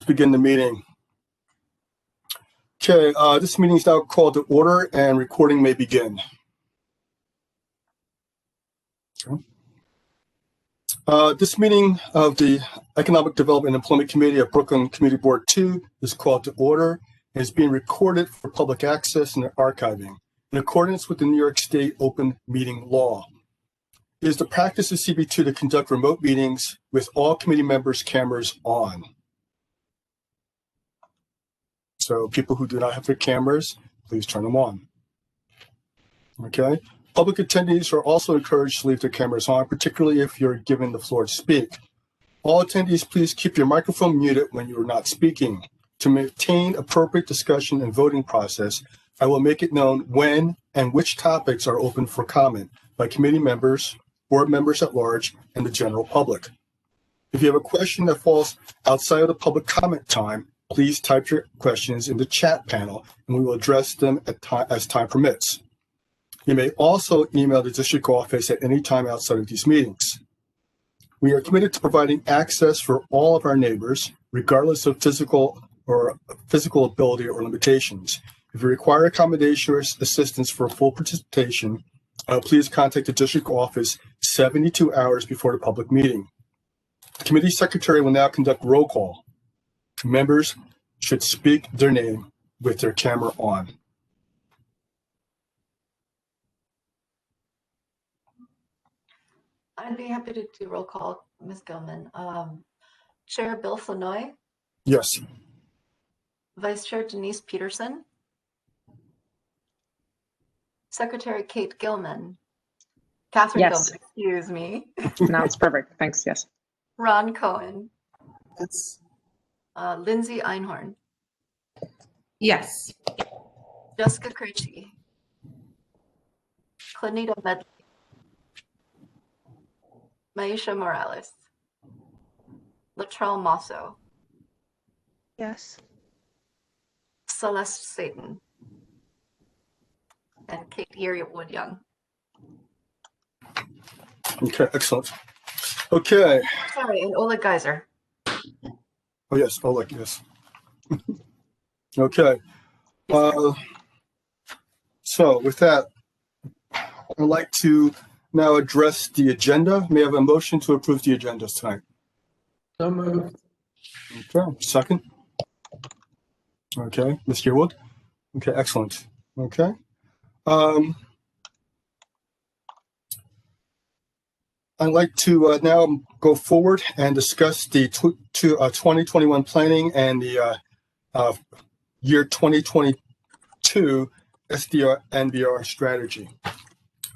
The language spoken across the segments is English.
begin the meeting. Okay, this meeting is now called to order and recording may begin. This meeting of the Economic Development and Employment Committee of Brooklyn Community Board 2 is called to order and is being recorded for public access and archiving in accordance with the New York State Open Meeting Law. It is the practice of CB2 to conduct remote meetings with all committee members' cameras on. So people who do not have their cameras, please turn them on. Okay. Public attendees are also encouraged to leave their cameras on, particularly if you're given the floor to speak. All attendees, please keep your microphone muted when you are not speaking. To maintain appropriate discussion and voting process, I will make it known when and which topics are open for comment by committee members, board members at large, and the general public. If you have a question that falls outside of the public comment time, please type your questions in the chat panel and we will address them as time permits. You may also email the district office at any time outside of these meetings. We are committed to providing access for all of our neighbors, regardless of physical ability or limitations. If you require accommodation or assistance for full participation, please contact the district office 72 hours before the public meeting. The committee secretary will now conduct roll call. Members should speak their name with their camera on. I'd be happy to do roll call, Ms. Gilman. Chair Bill Flournoy? Yes. Vice Chair Denise Peterson? Secretary Kate Gilman? Catherine Yes. Gilman, excuse me. No, it's perfect. Thanks. Yes. Ron Cohen? Yes. Lindsay Einhorn? Yes. Jessica Krejci? Clanita Medley? Maisha Morales? Latrell Mosso? Yes. Celeste Satan? And Kate Yearwood Young. Okay, excellent. Okay. Sorry, and Oleg Geyser. Oh, yes. Oh, look, yes. Okay. So with that, I'd like to now address the agenda. May I have a motion to approve the agendas tonight? So moved. Okay. Second? Okay. Ms. Yearwood? Okay, excellent. Okay. I'd like to now go forward and discuss the 2021 planning and the year 2022 SDNBR strategy.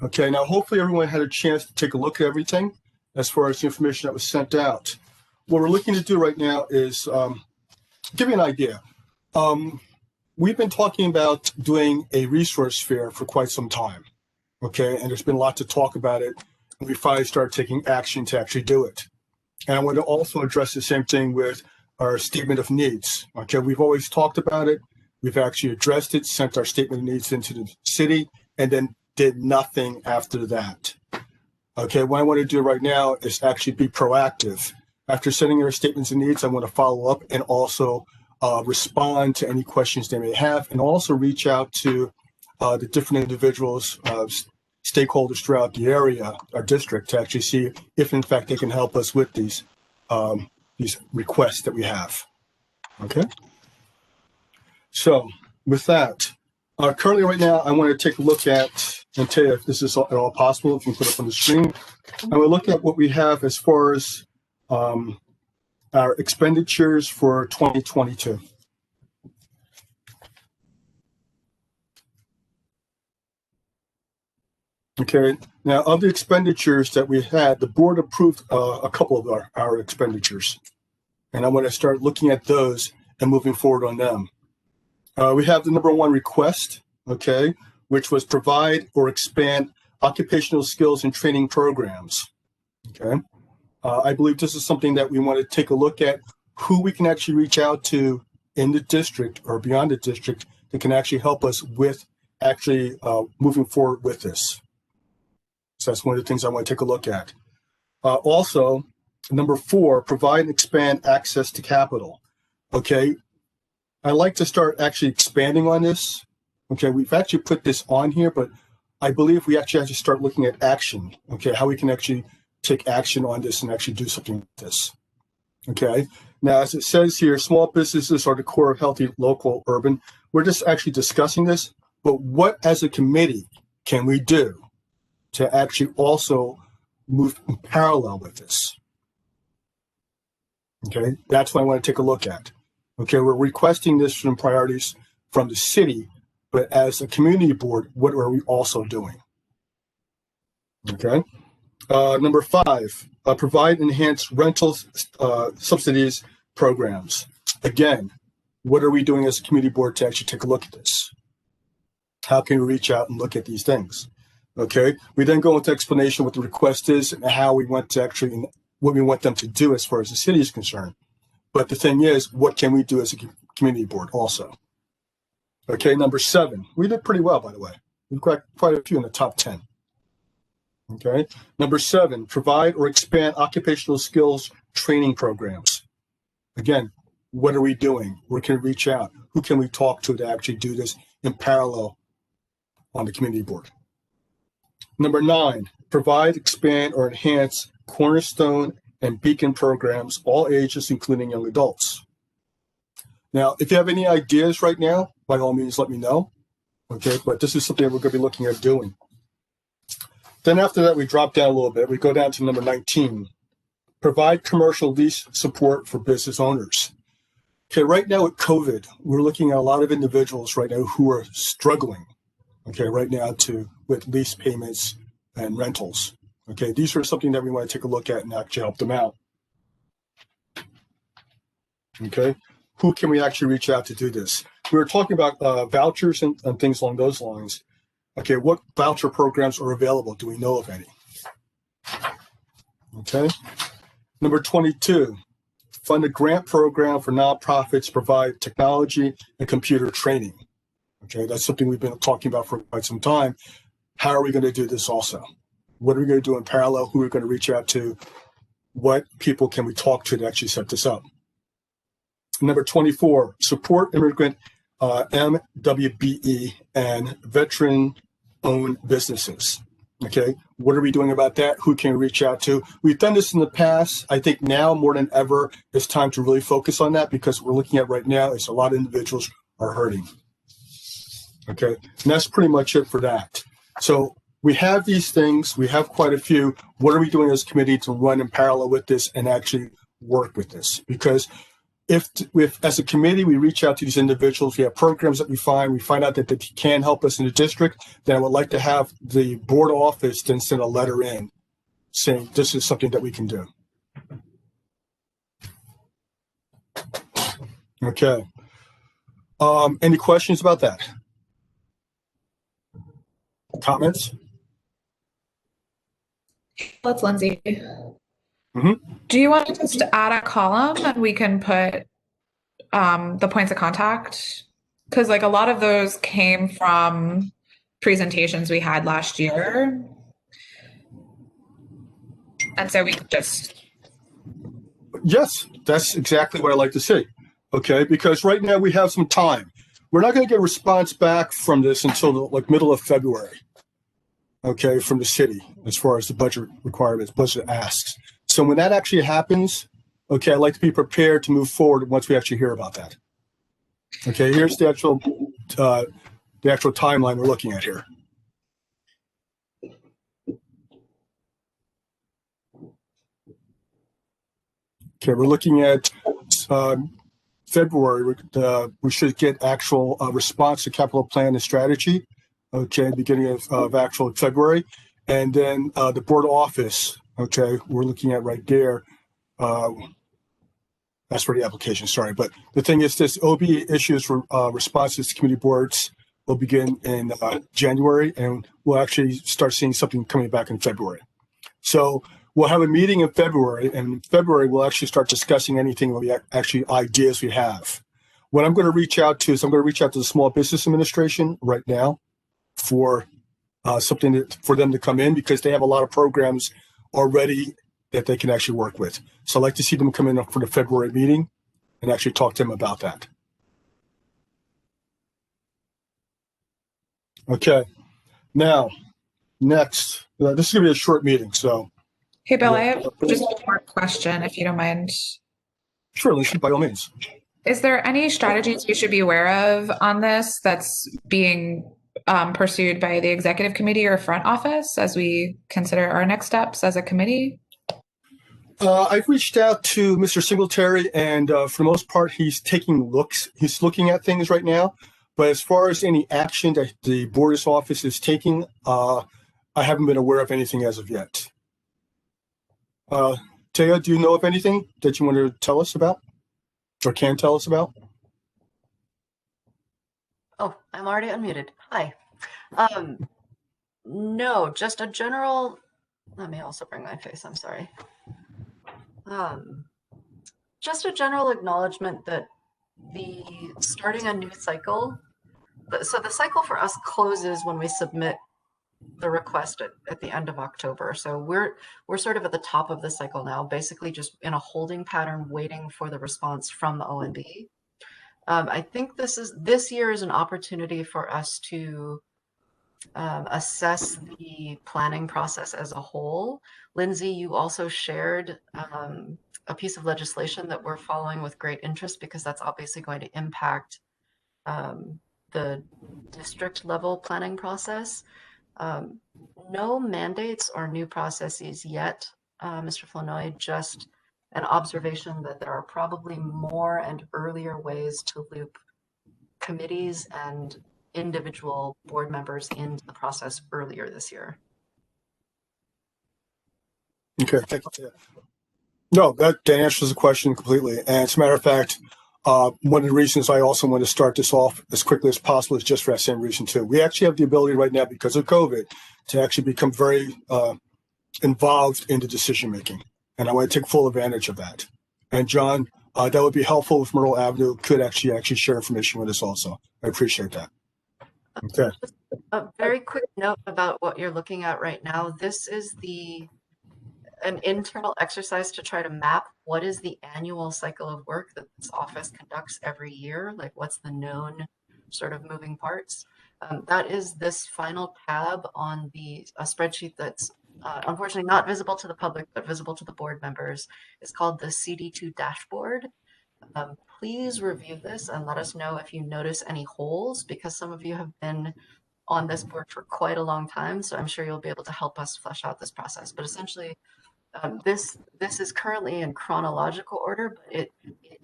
Okay, now hopefully everyone had a chance to take a look at everything as far as the information that was sent out. What we're looking to do right now is give you an idea. We've been talking about doing a resource fair for quite some time, okay, and there's been a lot to talk about it. We finally started taking action to actually do it. And I want to also address the same thing with our statement of needs. Okay, we've always talked about it. We've actually addressed it, sent our statement of needs into the city, and then did nothing after that. Okay, what I want to do right now is actually be proactive. After sending our statements of needs, I want to follow up and also respond to any questions they may have, and also reach out to the different individuals, stakeholders throughout the area, our district, to actually see if in fact they can help us with these requests that we have. Okay. So with that, currently right now, I want to take a look at and tell you if this is at all possible, if you can put it up on the screen. I will look at what we have as far as our expenditures for 2022. Okay, now of the expenditures that we had, the board approved a couple of our expenditures. And I want to start looking at those and moving forward on them. We have the number one request, okay, which was provide or expand occupational skills and training programs. Okay, I believe this is something that we want to take a look at, who we can actually reach out to in the district or beyond the district that can actually help us with actually moving forward with this. So that's one of the things I want to take a look at. Also, number 4, provide and expand access to capital. Okay, I like to start actually expanding on this. Okay, we've actually put this on here, but I believe we actually have to start looking at action. Okay, how we can actually take action on this and actually do something with this. Okay, now as it says here, small businesses are the core of healthy local urban. We're just actually discussing this, but what as a committee can we do to actually also move in parallel with this? Okay, that's what I want to take a look at. Okay, we're requesting this from priorities from the city, but as a community board, what are we also doing? Okay, number 5, provide enhanced rental subsidies programs. Again, what are we doing as a community board to actually take a look at this? How can we reach out and look at these things? Okay, we then go into explanation what the request is and how we want to actually, what we want them to do as far as the city is concerned. But the thing is, what can we do as a community board also? Okay, number 7, we did pretty well, by the way. We've got quite a few in the top 10. Okay, number 7, provide or expand occupational skills training programs. Again, what are we doing? Where can we reach out? Who can we talk to actually do this in parallel on the community board? Number 9, provide, expand, or enhance cornerstone and beacon programs, all ages, including young adults. Now, if you have any ideas right now, by all means, let me know. Okay, but this is something we're going to be looking at doing. Then after that, we drop down a little bit. We go down to number 19, provide commercial lease support for business owners. Okay, right now with COVID, we're looking at a lot of individuals right now who are struggling, okay, right now with lease payments and rentals. Okay, these are something that we want to take a look at and actually help them out. Okay, who can we actually reach out to do this? We were talking about vouchers and things along those lines. Okay, what voucher programs are available? Do we know of any? Okay, number 22, fund a grant program for nonprofits to provide technology and computer training. Okay, that's something we've been talking about for quite some time. How are we going to do this also? What are we going to do in parallel? Who are we going to reach out to? What people can we talk to actually set this up? Number 24, support immigrant MWBE and veteran-owned businesses. Okay, what are we doing about that? Who can we reach out to? We've done this in the past. I think now more than ever, it's time to really focus on that because what we're looking at right now is a lot of individuals are hurting. Okay, and that's pretty much it for that. So we have these things. We have quite a few. What are we doing as a committee to run in parallel with this and actually work with this? Because if as a committee, we reach out to these individuals, we have programs that we find out that they can help us in the district, then I would like to have the board office then send a letter in saying this is something that we can do. Okay. Any questions about that? Comments? Let's Lindsay. Mm-hmm. Do you want to just add a column and we can put the points of contact? Because like a lot of those came from presentations we had last year. And so we could just... Yes, that's exactly what I like to see. Okay, because right now we have some time. We're not going to get a response back from this until the middle of February. Okay, from the city as far as the budget requirements, budget asks. So when that actually happens, okay, I'd like to be prepared to move forward once we actually hear about that. Okay, here's the actual timeline we're looking at here. Okay, we're looking at February. We should get actual response to capital plan and strategy. Okay, beginning of actual February, and then the board office. Okay, we're looking at right there. That's for the application, sorry. But the thing is this, OB issues for responses to community boards will begin in January, and we'll actually start seeing something coming back in February. So we'll have a meeting in February, and in February, we'll actually start discussing anything we actually ideas we have. What I'm going to reach out to is I'm going to reach out to the Small Business Administration right now for something for them to come in because they have a lot of programs already that they can actually work with. So I'd like to see them come in for the February meeting and actually talk to him about that. Okay, now, next, this is going to be a short meeting, so. Hey, Bill, I Yeah. have just one more question, if you don't mind. Sure, Lindsay, by all means. Is there any strategies we should be aware of on this that's being pursued by the executive committee or front office as we consider our next steps as a committee? I've reached out to Mr. Singletary, and for the most part, he's looking at things right now. But as far as any action that the board's office is taking, I haven't been aware of anything as of yet. Taya, do you know of anything that you want to tell us about or can tell us about? Oh, I'm already unmuted. Hi. No, just a general, let me also bring my face, I'm sorry. Just a general acknowledgement that starting a new cycle, so the cycle for us closes when we submit the request at the end of October. So we're sort of at the top of the cycle now, basically just in a holding pattern, waiting for the response from the OMB. I think this year is an opportunity for us to assess the planning process as a whole. Lindsay, you also shared a piece of legislation that we're following with great interest because that's obviously going to impact the district level planning process. No mandates or new processes yet, Mr. Flournoy, just an observation that there are probably more and earlier ways to loop committees and individual board members into the process earlier this year. Okay, thank you. No, that answers the question completely. And as a matter of fact, one of the reasons I also want to start this off as quickly as possible is just for that same reason too. We actually have the ability right now, because of COVID, to actually become very involved in the decision making. And I want to take full advantage of that. And John, that would be helpful if Myrtle Avenue could actually share information with us also. I appreciate that. Okay. Just a very quick note about what you're looking at right now. This is an internal exercise to try to map what is the annual cycle of work that this office conducts every year, like what's the known sort of moving parts. That is this final tab on a spreadsheet that's unfortunately not visible to the public, but visible to the board members. It's called the CB2 dashboard. Please review this and let us know if you notice any holes, because some of you have been on this board for quite a long time, so I'm sure you'll be able to help us flesh out this process. But essentially, this is currently in chronological order, but it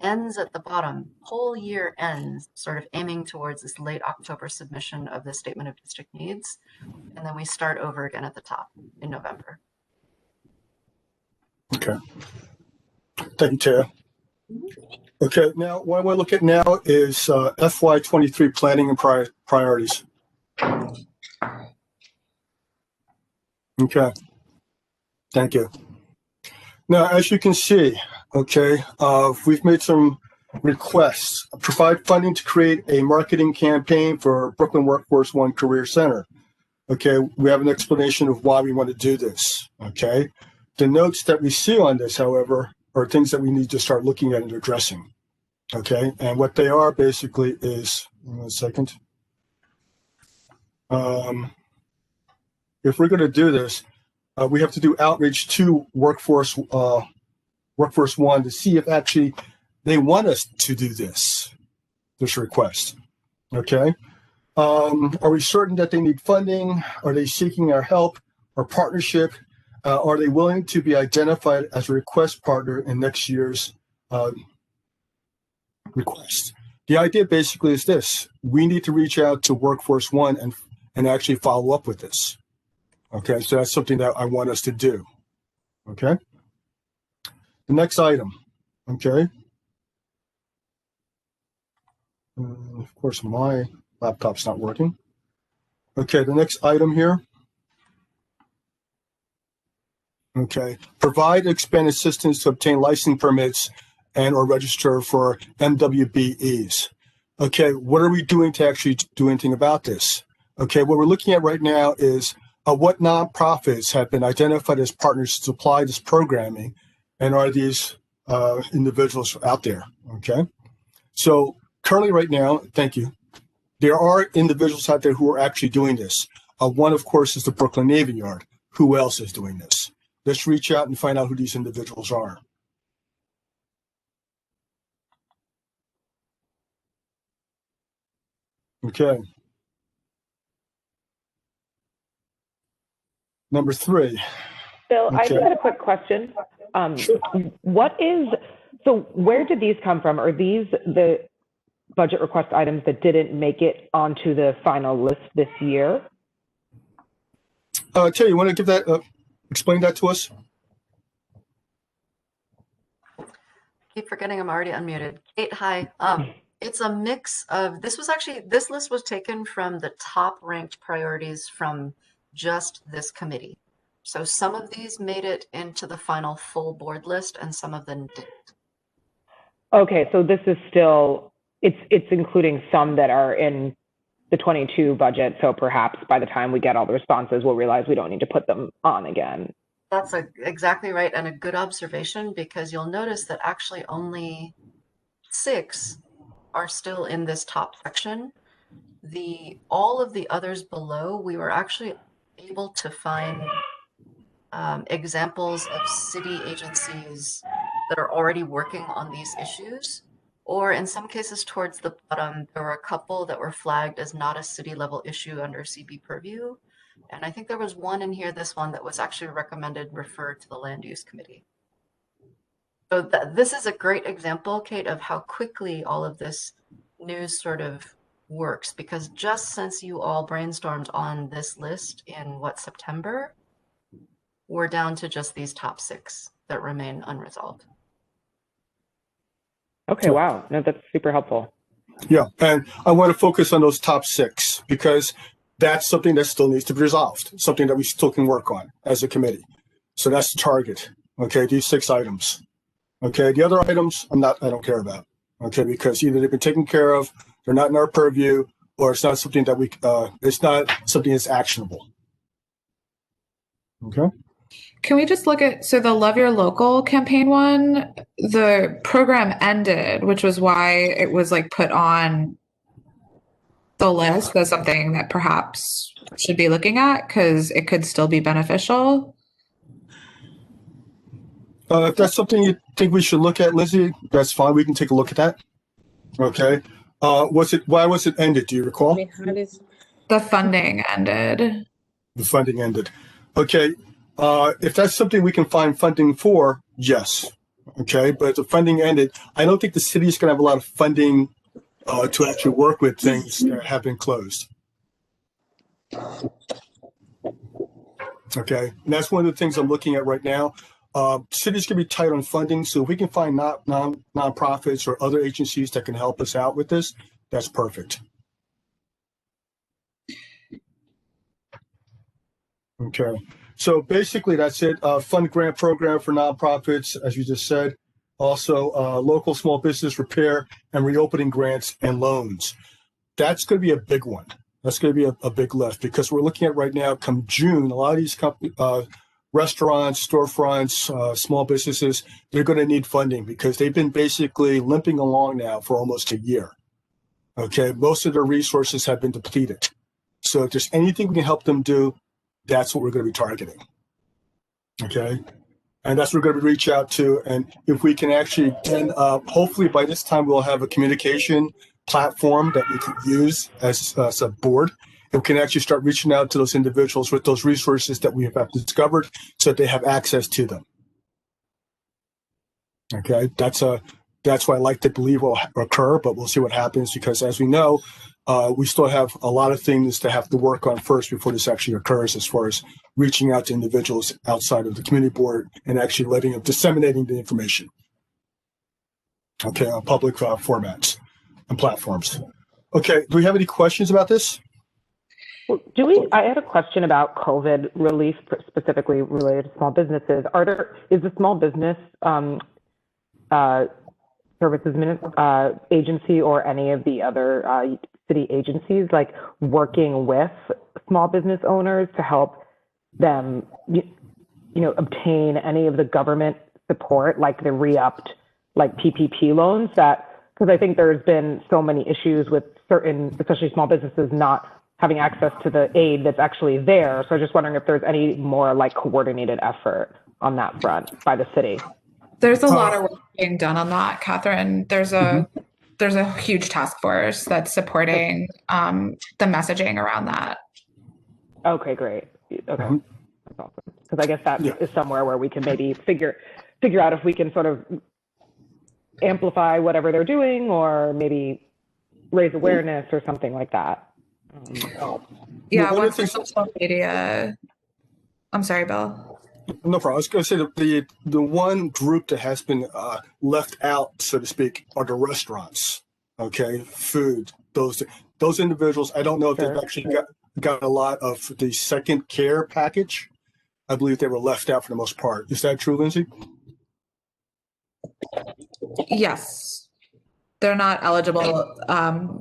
ends at the bottom. Whole year ends sort of aiming towards this late October submission of the Statement of District Needs, and then we start over again at the top in November. Okay. Thank you, Tara. Okay, now what I want to look at now is FY23 planning and priorities. Okay, thank you. Now, as you can see, okay, we've made some requests. Provide funding to create a marketing campaign for Brooklyn Workforce One Career Center. Okay, we have an explanation of why we want to do this. Okay, the notes that we see on this, however, are things that we need to start looking at and addressing. Okay, and what they are basically is, one second. If we're going to do this, we have to do outreach to Workforce One to see if actually they want us to do this request. Okay, are we certain that they need funding? Are they seeking our help or partnership? Are they willing to be identified as a request partner in next year's request? The idea basically is this: we need to reach out to Workforce One and actually follow up with this. Okay, so that's something that I want us to do. Okay, the next item. Okay, of course my laptop's not working. Okay, the next item here. Okay, provide and expand assistance to obtain license permits and or register for MWBEs. Okay, what are we doing to actually do anything about this? Okay, what we're looking at right now is what nonprofits have been identified as partners to supply this programming, and are these individuals out there. Okay. So currently right now, thank you. There are individuals out there who are actually doing this. One, of course, is the Brooklyn Navy Yard. Who else is doing this? Let's reach out and find out who these individuals are. Okay. Number 3. Bill, I Okay. just had a quick question. Where did these come from? Are these the budget request items that didn't make it onto the final list this year? Terry, you want to give that, explain that to us? Keep forgetting I'm already unmuted. Kate, hi. It's a mix of, this list was taken from the top ranked priorities from just this committee. So some of these made it into the final full board list and some of them didn't. Okay, so this is still, it's including some that are in the 22 budget. So perhaps by the time we get all the responses, we'll realize we don't need to put them on again. That's exactly right, and a good observation, because you'll notice that actually only 6 are still in this top section. All of the others below, we were actually able to find examples of city agencies that are already working on these issues, or in some cases towards the bottom, there were a couple that were flagged as not a city level issue under CB purview. And I think there was one in here, this one, that was actually recommended referred to the land use committee. So this is a great example, Kate, of how quickly all of this news sort of works, because just since you all brainstormed on this list in September, we're down to just these top 6 that remain unresolved. Okay, wow. No, that's super helpful. Yeah, and I want to focus on those top 6 because that's something that still needs to be resolved, something that we still can work on as a committee. So that's the target. Okay, these 6 items. Okay, the other items I don't care about. Okay, because either they've been taken care of, they're not in our purview, or it's not something that it's not something that's actionable. Okay. Can we just look at, so the Love Your Local campaign one, the program ended, which was why it was like put on the list as something that perhaps should be looking at because it could still be beneficial. If that's something you think we should look at, Lizzie, that's fine. We can take a look at that. Okay. Why was it ended? Do you recall? The funding ended. The funding ended. Okay. If that's something we can find funding for, yes. Okay. But if the funding ended, I don't think the city is going to have a lot of funding to actually work with things that have been closed. Okay. And that's one of the things I'm looking at right now. Cities can be tight on funding. So if we can find nonprofits or other agencies that can help us out with this, that's perfect. Okay. So basically that's it. Fund grant program for nonprofits, as you just said. Also, local small business repair and reopening grants and loans. That's going to be a big one. That's going to be a big lift because we're looking at right now, come June, a lot of these restaurants, storefronts, small businesses, they're going to need funding because they've been basically limping along now for almost a year. Okay. Most of their resources have been depleted. So if there's anything we can help them do, that's what we're going to be targeting. Okay. And that's what we're going to reach out to. And if we can actually, then hopefully by this time, we'll have a communication platform that we can use as a board. And we can actually start reaching out to those individuals with those resources that we have discovered so that they have access to them. Okay. That's why I like to believe will occur, but we'll see what happens because as we know, we still have a lot of things to have to work on first before this actually occurs as far as reaching out to individuals outside of the community board and actually letting them disseminating the information. Okay, on public formats and platforms. Okay, do we have any questions about this? Well, I had a question about COVID relief specifically related to small businesses. Is the small business services agency or any of the other city agencies like working with small business owners to help them, obtain any of the government support, like the re-upped like PPP loans that, because I think there's been so many issues with certain, especially small businesses, not having access to the aid that's actually there. So I'm just wondering if there's any more like coordinated effort on that front by the city. There's a lot of work being done on that, Catherine. There's a huge task force that's supporting the messaging around that. Okay, great. Okay, that's awesome. Because I guess that is somewhere where we can maybe figure out if we can sort of amplify whatever they're doing, or maybe raise awareness or something like that. Yeah, once the social media. I'm sorry, Bill. No problem. I was going to say that the one group that has been left out, so to speak, are the restaurants. Okay, food. Those individuals. I don't know if they've actually got a lot of the second care package. I believe they were left out for the most part. Is that true, Lindsay? Yes, they're not eligible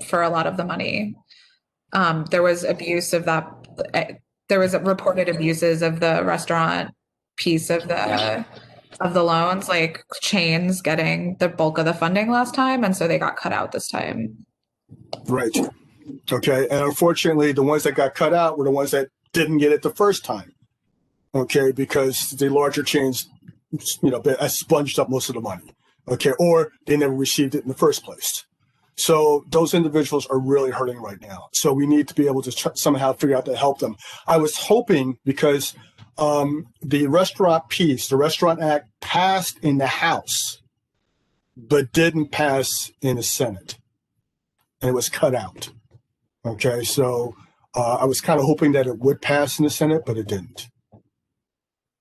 for a lot of the money. There was abuse of that. There was reported abuses of the restaurant piece of the loans, like chains getting the bulk of the funding last time, and so they got cut out this time. Right. Okay. And unfortunately, the ones that got cut out were the ones that didn't get it the first time. Okay, because the larger chains, sponged up most of the money. Okay, or they never received it in the first place. So those individuals are really hurting right now. So we need to be able to somehow figure out to help them. I was hoping, because the restaurant piece, the Restaurant Act, passed in the House, but didn't pass in the Senate, and it was cut out. Okay, so I was kind of hoping that it would pass in the Senate, but it didn't.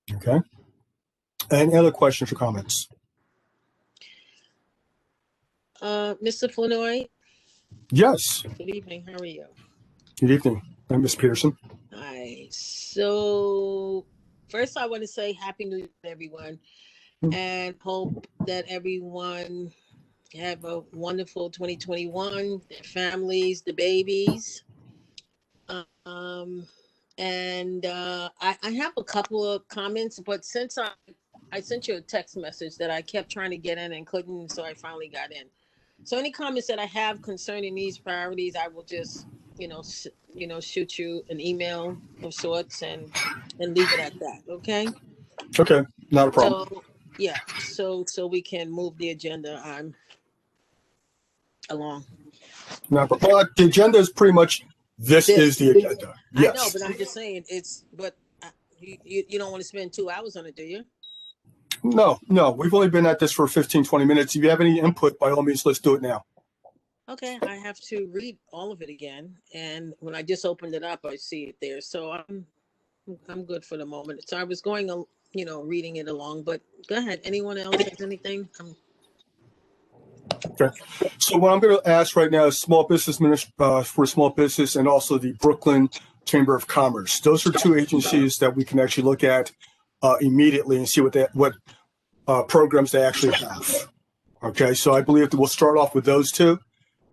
Okay. Any other questions or comments? Mr. Flournoy? Yes. Good evening. How are you? Good evening. I'm Ms. Peterson. Hi. So first I want to say Happy New Year to everyone, and hope that everyone have a wonderful 2021, their families, the babies. And I have a couple of comments, but since I sent you a text message that I kept trying to get in and couldn't, so I finally got in. So any comments that I have concerning these priorities, I will just, shoot you an email of sorts and leave it at that. Okay. Okay. Not a problem. So yeah. So we can move the agenda along. Not a problem. Well, the agenda is pretty much this is the agenda. Yes. I know, but I'm just saying you don't want to spend 2 hours on it, do you? No. We've only been at this for 15, 20 minutes. If you have any input, by all means, let's do it now. Okay, I have to read all of it again, and when I just opened it up, I see it there. So I'm good for the moment. So I was going, reading it along, but go ahead. Anyone else has anything? Okay. So what I'm going to ask right now is Small Business for Small Business, and also the Brooklyn Chamber of Commerce. Those are two agencies that we can actually look at immediately and see what programs they actually have. Okay, so I believe that we'll start off with those two.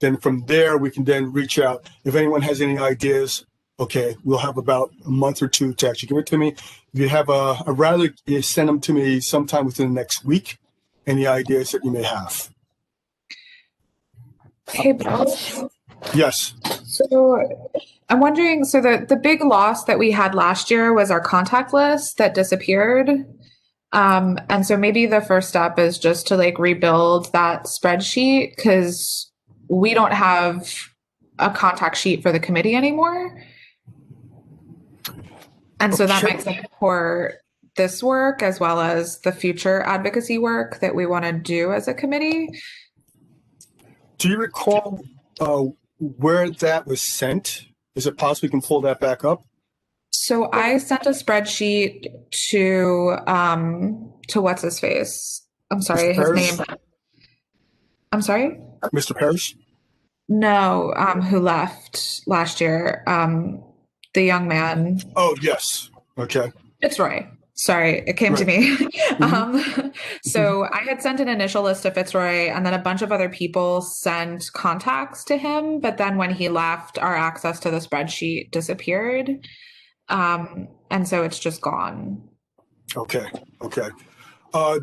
Then from there, we can then reach out. If anyone has any ideas, okay, we'll have about a month or two to actually give it to me. If you have I'd rather you send them to me sometime within the next week, any ideas that you may have. Hey, Bill. Yes. So I'm wondering, so the big loss that we had last year was our contact list that disappeared. And so maybe the first step is just to rebuild that spreadsheet, because we don't have a contact sheet for the committee anymore. And so that makes up for this work as well as the future advocacy work that we want to do as a committee. Do you recall where that was sent? Is it possible you can pull that back up? So I sent a spreadsheet to what's his face? I'm sorry, his name. I'm sorry? Mr. Parrish? No, who left last year. The young man. Oh, yes. Okay. It's Roy. Sorry, it came to me. So I had sent an initial list to Fitzroy, and then a bunch of other people sent contacts to him. But then when he left, our access to the spreadsheet disappeared. And so it's just gone. Okay.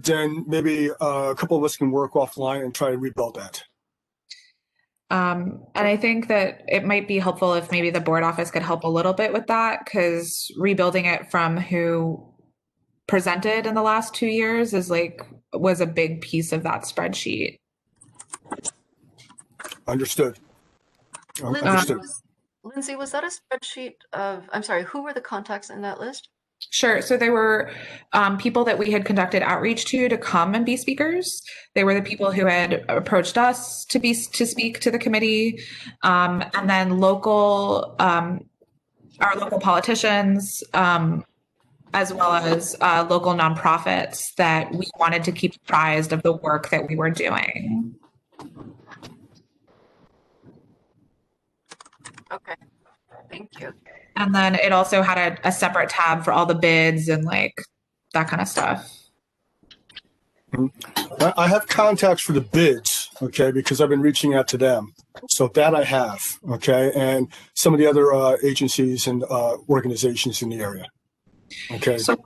then maybe a couple of us can work offline and try to rebuild that. And I think that it might be helpful if maybe the board office could help a little bit with that, because rebuilding it from who presented in the last 2 years was a big piece of that spreadsheet. Understood. Lindsay, Understood. Lindsay, was that a spreadsheet of, I'm sorry, who were the contacts in that list? Sure. So they were people that we had conducted outreach to come and be speakers. They were the people who had approached us to speak to the committee, and then our local politicians, as well as local nonprofits that we wanted to keep apprised of the work that we were doing. Okay, thank you. And then it also had a separate tab for all the bids and like that kind of stuff. I have contacts for the bids, okay, because I've been reaching out to them. So that I have, okay, and some of the other agencies and organizations in the area. Okay. So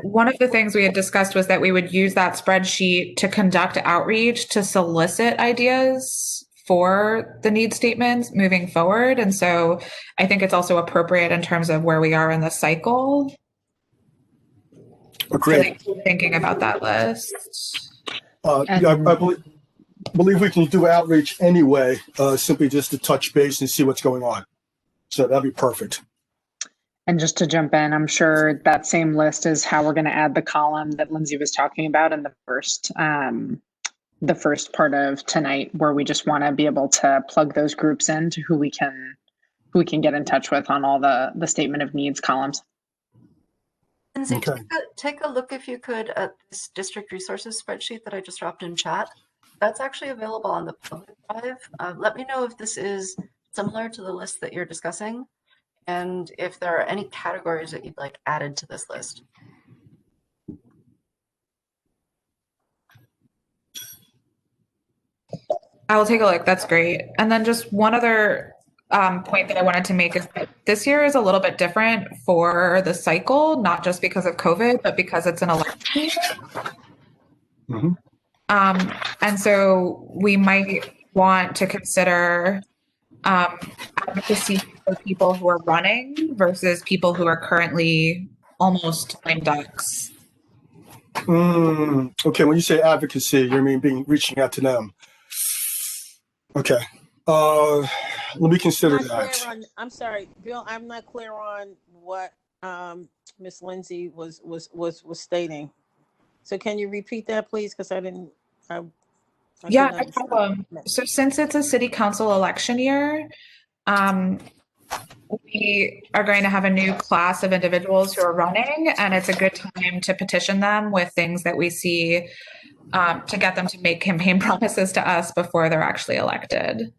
one of the things we had discussed was that we would use that spreadsheet to conduct outreach to solicit ideas for the need statements moving forward. And so I think it's also appropriate in terms of where we are in the cycle. Agreed. So thinking about that list. Yeah, I believe we can do outreach anyway, simply just to touch base and see what's going on. So that'd be perfect. And just to jump in, I'm sure that same list is how we're going to add the column that Lindsay was talking about in the first part of tonight, where we just want to be able to plug those groups into who we can get in touch with on all the statement of needs columns. Lindsay, Okay. take a look, if you could, at this district resources spreadsheet that I just dropped in chat. That's actually available on the public drive. Let me know if this is similar to the list that you're discussing, and if there are any categories that you'd like added to this list. I will take a look. That's great. And then just one other point that I wanted to make is that this year is a little bit different for the cycle, not just because of COVID, but because it's an election year. Mm-hmm. And so we might want to consider advocacy for people who are running versus people who are currently almost lame ducks. Okay, when you say advocacy, you mean reaching out to them. Okay. Let me consider that. I'm sorry, Bill. I'm not clear on what Miss Lindsay was stating. So can you repeat that, please? Because I didn't. Yeah, no problem. So since it's a city council election year, we are going to have a new class of individuals who are running, and it's a good time to petition them with things that we see to get them to make campaign promises to us before they're actually elected.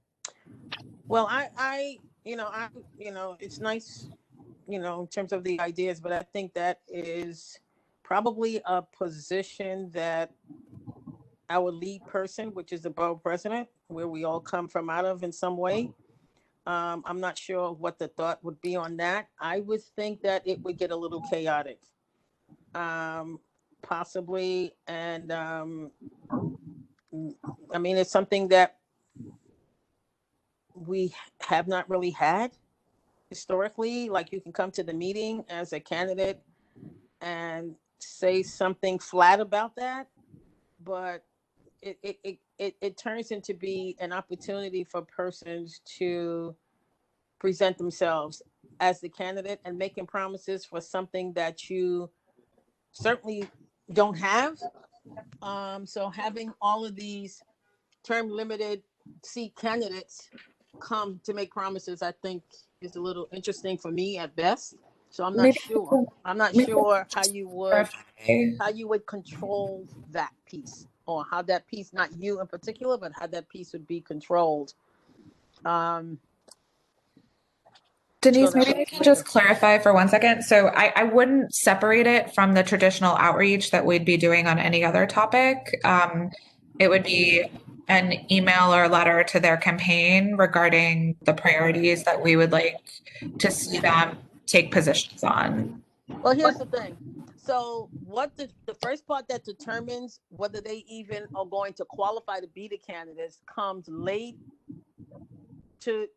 Well, it's nice, in terms of the ideas, but I think that is probably a position that our lead person, which is the borough president, where we all come from out of in some way. I'm not sure what the thought would be on that. I would think that it would get a little chaotic, possibly. And I mean, it's something that we have not really had historically. Like, you can come to the meeting as a candidate and say something flat about that, but it turns into be an opportunity for persons to present themselves as the candidate and making promises for something that you certainly don't have. So having all of these term limited seat candidates come to make promises, I think, is a little interesting for me at best. So I'm not sure. I'm not sure how you would control that piece, or how that piece, not you in particular, but how that piece would be controlled. Denise, maybe I can just clarify for 1 second. So I wouldn't separate it from the traditional outreach that we'd be doing on any other topic. It would be an email or letter to their campaign regarding the priorities that we would like to see them take positions on. Well, here's the thing. So what the first part that determines whether they even are going to qualify to be the candidates comes late to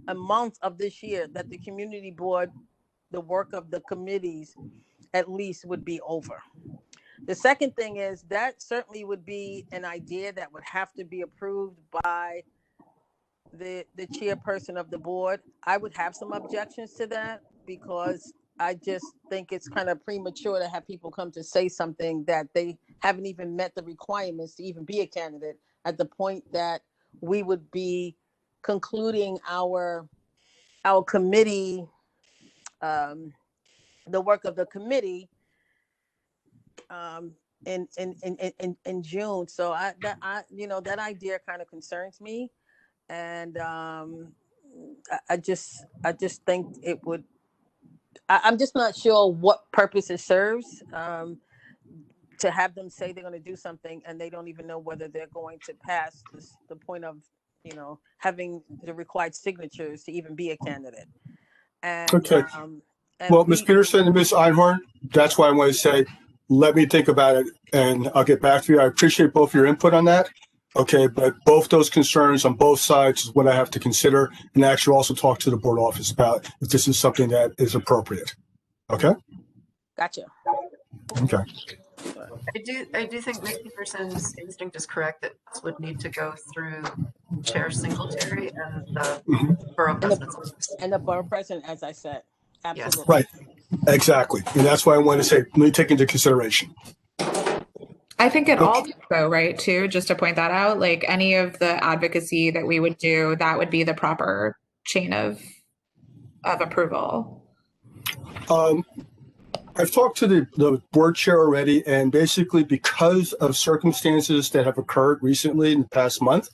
a month of this year that the community board, the work of the committees at least would be over. The second thing is that certainly would be an idea that would have to be approved by the chairperson of the board. I would have some objections to that because I just think it's kind of premature to have people come to say something that they haven't even met the requirements to even be a candidate at the point that we would be concluding our committee, the work of the committee in June. So that idea kind of concerns me. And I just think it would. I'm just not sure what purpose it serves to have them say they're going to do something and they don't even know whether they're going to pass the point of having the required signatures to even be a candidate. And Okay. Well, Ms. Peterson and Ms. Einhorn, that's why I want to say, let me think about it and I'll get back to you. I appreciate both of your input on that. Okay, but both those concerns on both sides is what I have to consider and actually also talk to the board office about if this is something that is appropriate. Okay? Gotcha. Okay. I do think Ms. Peterson's instinct is correct that this would need to go through Chair Singletary and the borough president. And the borough president, as I said. Absolutely. Yes. Right. Exactly. And that's why I want to say, let me take into consideration. I think it all go right too, just to point that out, like any of the advocacy that we would do, that would be the proper chain of approval. I've talked to the board chair already, and basically because of circumstances that have occurred recently in the past month,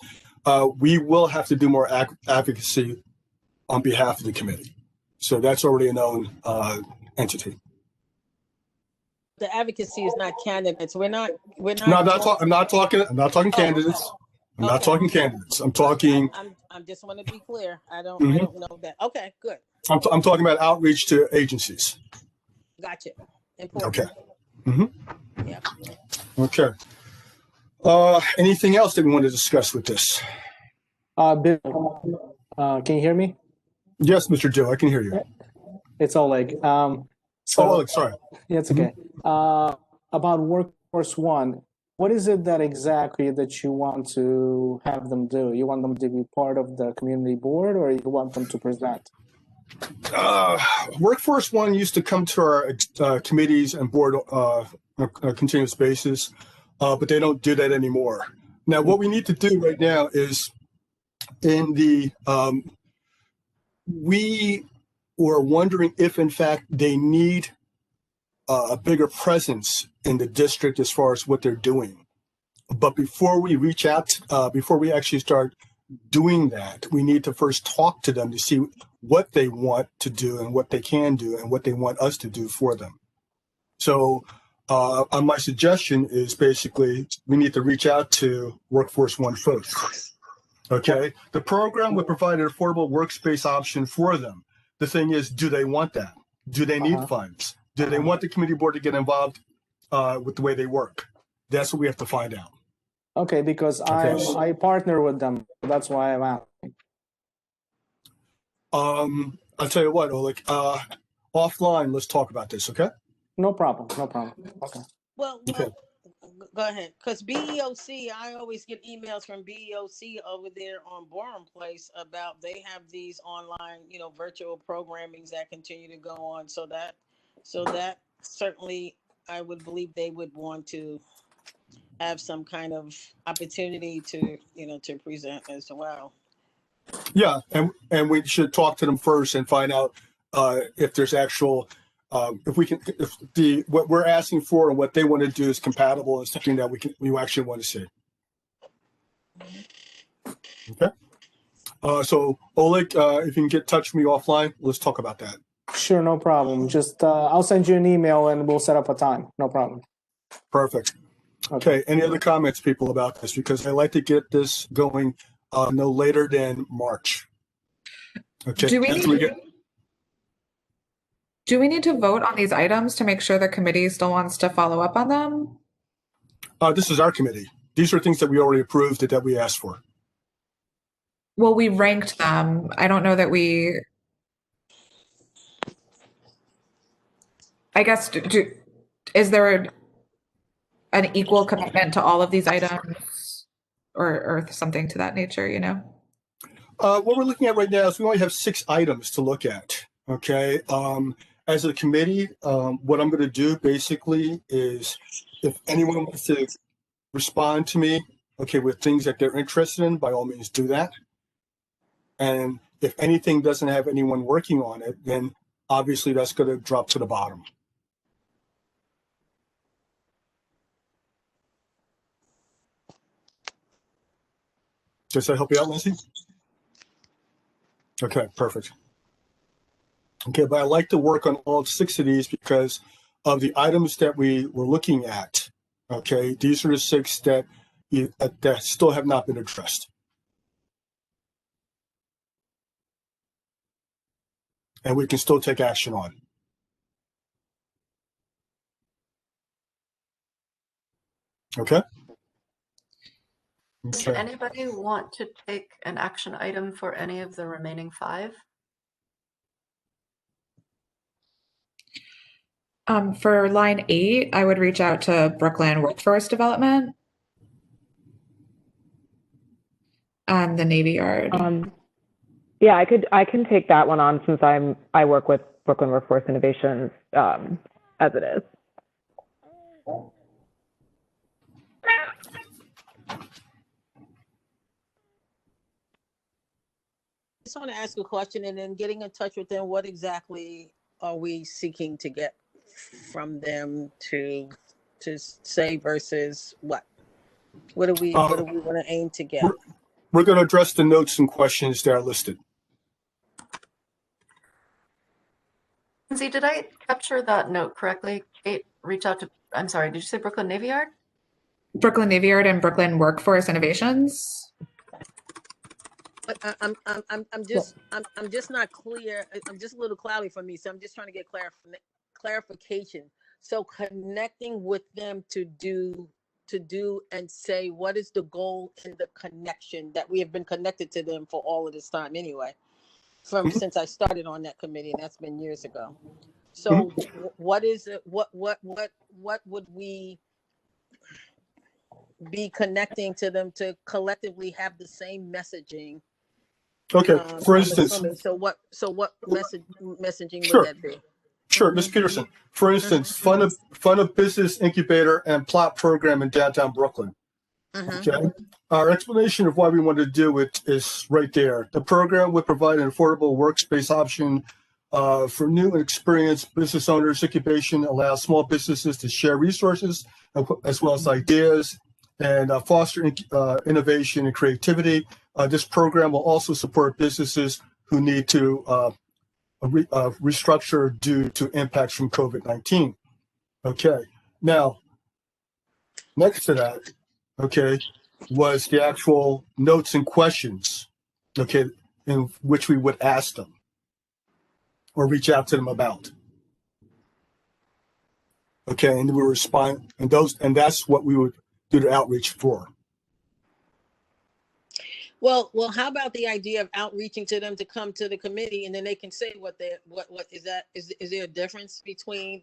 we will have to do more advocacy on behalf of the committee. So that's already a known entity. The advocacy is not candidates. We're not. No, I'm not talking candidates. I'm not talking candidates. I'm talking. I'm just want to be clear. I don't know that. Okay, good. I'm talking about outreach to agencies. Gotcha. Important. Okay. Yeah. Okay. Anything else that we want to discuss with this? Bill, can you hear me? Yes, Mr. Dill, I can hear you. It's Oleg. Oleg, sorry. Yeah, it's okay. About Workforce One, what is it that exactly that you want to have them do? You want them to be part of the community board, or you want them to present? Workforce One used to come to our committees and board on a continuous basis, but they don't do that anymore. Now, what we need to do right now is we were wondering if, in fact, they need a bigger presence in the district as far as what they're doing. But before we reach out, before we actually start doing that, we need to first talk to them to see what they want to do and what they can do and what they want us to do for them. So my suggestion is basically we need to reach out to Workforce One first. Okay, the program would provide an affordable workspace option for them. The thing is, do they want that? Do they need funds? Do they want the community board to get involved with the way they work? That's what we have to find out. Okay, because I partner with them. That's why I'm asking. I'll tell you what, Oleg, offline, let's talk about this, okay? No problem. Okay. Well, go ahead. Because BEOC, I always get emails from BEOC over there on Borum Place about they have these online, virtual programmings that continue to go on. So that certainly, I would believe they would want to have some kind of opportunity to, to present as well. Yeah, and we should talk to them first and find out if there's actual, if what we're asking for and what they want to do is compatible and something that we actually want to see. Okay. So Oleg, if you can get in touch with me offline, let's talk about that. Sure, no problem. Just I'll send you an email and we'll set up a time. No problem. Perfect. Okay. Any other comments, people, about this? Because I like to get this going no later than March. Okay. Do we Do we need to vote on these items to make sure the committee still wants to follow up on them? This is our committee. These are things that we already approved that we asked for. Well, we ranked them. I don't know that we. I guess is there an equal commitment to all of these items, or something to that nature? You know. What we're looking at right now is we only have 6 items to look at. Okay. As a committee, what I'm going to do basically is, if anyone wants to respond to me, okay, with things that they're interested in, by all means do that. And if anything doesn't have anyone working on it, then obviously that's going to drop to the bottom. Does that help you out, Lindsay? Okay, perfect. Okay, but I like to work on all 6 of these because of the items that we were looking at. Okay, these are the 6 that still have not been addressed. And we can still take action on. Okay? Does anybody want to take an action item for any of the remaining 5? For line 8, I would reach out to Brooklyn Workforce Development and the Navy Yard. Yeah, I can take that one on since I work with Brooklyn Workforce Innovations as it is. I just want to ask a question and then getting in touch with them. What exactly are we seeking to get from them to say versus what? What do we want to aim to get? We're going to address the notes and questions that are listed. Lindsay, did I capture that note correctly? Kate, reach out to, I'm sorry, did you say Brooklyn Navy Yard? Brooklyn Navy Yard and Brooklyn Workforce Innovations. But I'm just not clear. I'm just a little cloudy for me, so I'm just trying to get clarification. So connecting with them to do and say what is the goal in the connection that we have been connected to them for all of this time anyway, since I started on that committee, and that's been years ago. So what is it? What would we be connecting to them to collectively have the same messaging? Okay, for instance. So what messaging Sure. would that be? Sure, Ms. Peterson. For instance, fund a business incubator and plot program in downtown Brooklyn. Okay. Our explanation of why we want to do it is right there. The program would provide an affordable workspace option for new and experienced business owners. Incubation allows small businesses to share resources as well as ideas and foster innovation and creativity. This program will also support businesses who need to restructure due to impacts from COVID-19. Okay. Now, next to that, okay, was the actual notes and questions, okay, in which we would ask them or reach out to them about. Okay, and we respond, and that's what we would do the outreach for. Well, how about the idea of outreaching to them to come to the committee, and then they can say what is that? Is there a difference between